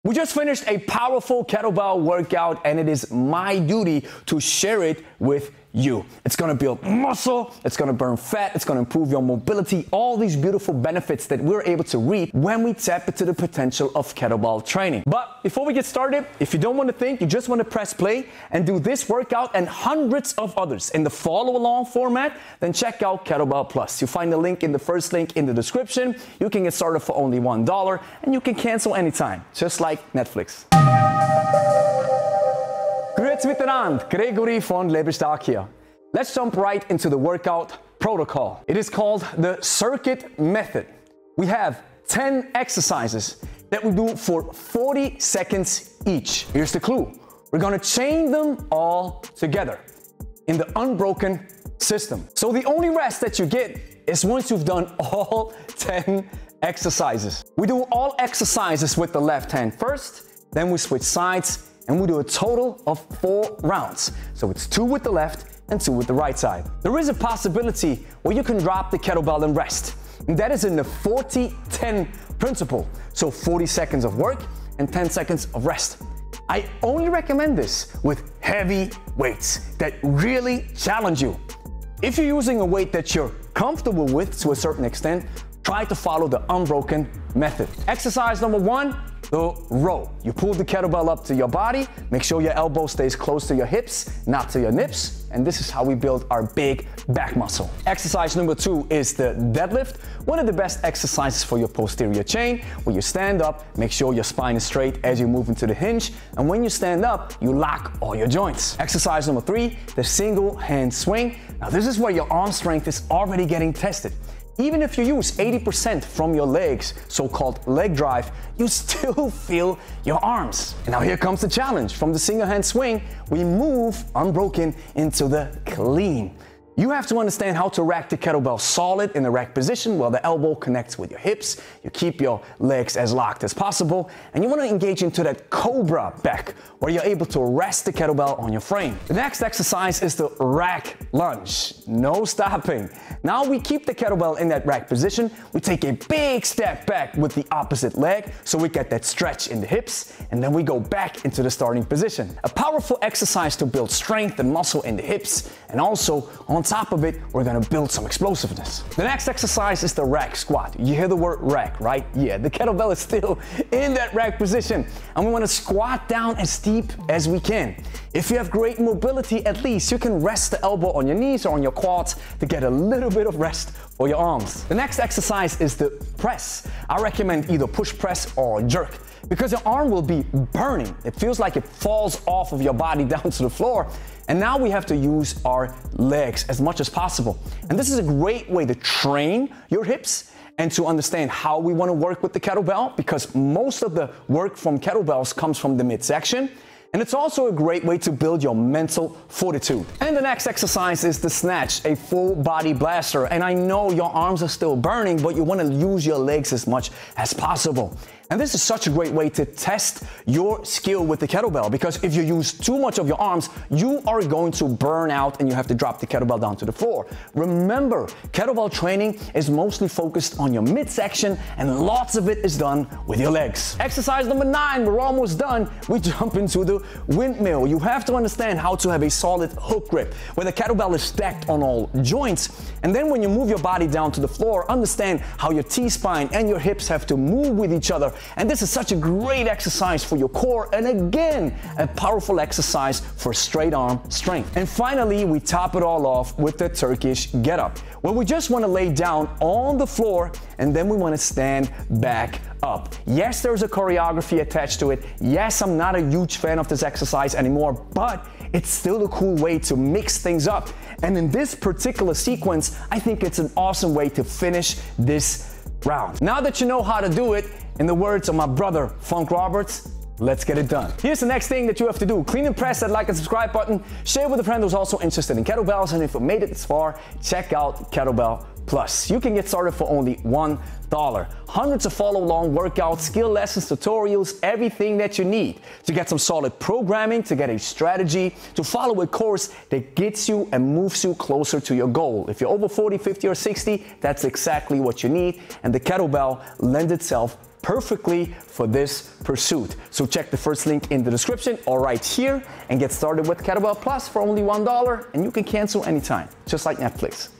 We just finished a powerful kettlebell workout, and it is my duty to share it with you. It's gonna build muscle, it's gonna burn fat, it's gonna improve your mobility, all these beautiful benefits that we're able to reap when we tap into the potential of kettlebell training. But before we get started, if you don't want to think, you just want to press play and do this workout and hundreds of others in the follow along format, then check out Kettlebell Plus. You'll find the link in the first link in the description. You can get started for only $1 and you can cancel anytime, just like Netflix. Grüezi miteinander, Gregory von Lebe hier. Let's jump right into the workout protocol. It is called the circuit method. We have 10 exercises that we do for 40 seconds each. Here's the clue. We're gonna chain them all together in the unbroken system. So the only rest that you get is once you've done all 10 exercises. We do all exercises with the left hand first, then we switch sides, and we do a total of 4 rounds. So it's 2 with the left and 2 with the right side. There is a possibility where you can drop the kettlebell and rest. And that is in the 40-10 principle. So 40 seconds of work and 10 seconds of rest. I only recommend this with heavy weights that really challenge you. If you're using a weight that you're comfortable with to a certain extent, try to follow the unbroken method. Exercise number 1, the row. You pull the kettlebell up to your body, make sure your elbow stays close to your hips, not to your nips, and this is how we build our big back muscle. Exercise number 2 is the deadlift, one of the best exercises for your posterior chain, where you stand up, make sure your spine is straight as you move into the hinge, and when you stand up, you lock all your joints. Exercise number 3, the single hand swing. Now this is where your arm strength is already getting tested. Even if you use 80% from your legs, so-called leg drive, you still feel your arms. And now here comes the challenge. From the single hand swing, we move unbroken into the clean. You have to understand how to rack the kettlebell solid in the rack position while the elbow connects with your hips. You keep your legs as locked as possible, and you want to engage into that cobra back where you're able to rest the kettlebell on your frame. The next exercise is the rack lunge. No stopping. Now we keep the kettlebell in that rack position. We take a big step back with the opposite leg so we get that stretch in the hips, and then we go back into the starting position. A powerful exercise to build strength and muscle in the hips, and also on top of it, we're gonna build some explosiveness. The next exercise is the rack squat. You hear the word rack, right? Yeah, the kettlebell is still in that rack position, and we wanna squat down as deep as we can. If you have great mobility, at least you can rest the elbow on your knees or on your quads to get a little bit of rest for your arms. The next exercise is the press. I recommend either push press or jerk, because your arm will be burning. It feels like it falls off of your body down to the floor. And now we have to use our legs as much as possible. And this is a great way to train your hips and to understand how we want to work with the kettlebell, because most of the work from kettlebells comes from the midsection. And it's also a great way to build your mental fortitude. And the next exercise is the snatch, a full body blaster. And I know your arms are still burning, but you want to use your legs as much as possible. And this is such a great way to test your skill with the kettlebell, because if you use too much of your arms, you are going to burn out and you have to drop the kettlebell down to the floor. Remember, kettlebell training is mostly focused on your midsection, and lots of it is done with your legs. Exercise number 9, we're almost done. We jump into the windmill. You have to understand how to have a solid hook grip, where the kettlebell is stacked on all joints. And then when you move your body down to the floor, understand how your T-spine and your hips have to move with each other. And this is such a great exercise for your core, and again, a powerful exercise for straight arm strength. And finally, we top it all off with the Turkish get up, where we just want to lay down on the floor and then we want to stand back up. Yes, there's a choreography attached to it. Yes, I'm not a huge fan of this exercise anymore, but it's still a cool way to mix things up. And in this particular sequence, I think it's an awesome way to finish this round. Now that you know how to do it, in the words of my brother, Funk Roberts, let's get it done. Here's the next thing that you have to do. Clean and press that like and subscribe button. Share with a friend who's also interested in kettlebells. And if you made it this far, check out Kettlebell Plus. You can get started for only $1. Hundreds of follow-along workouts, skill lessons, tutorials, everything that you need to get some solid programming, to get a strategy, to follow a course that gets you and moves you closer to your goal. If you're over 40, 50, or 60, that's exactly what you need. And the kettlebell lends itself perfectly for this pursuit. So check the first link in the description or right here and get started with Kettlebell Plus for only $1, and you can cancel anytime, just like Netflix.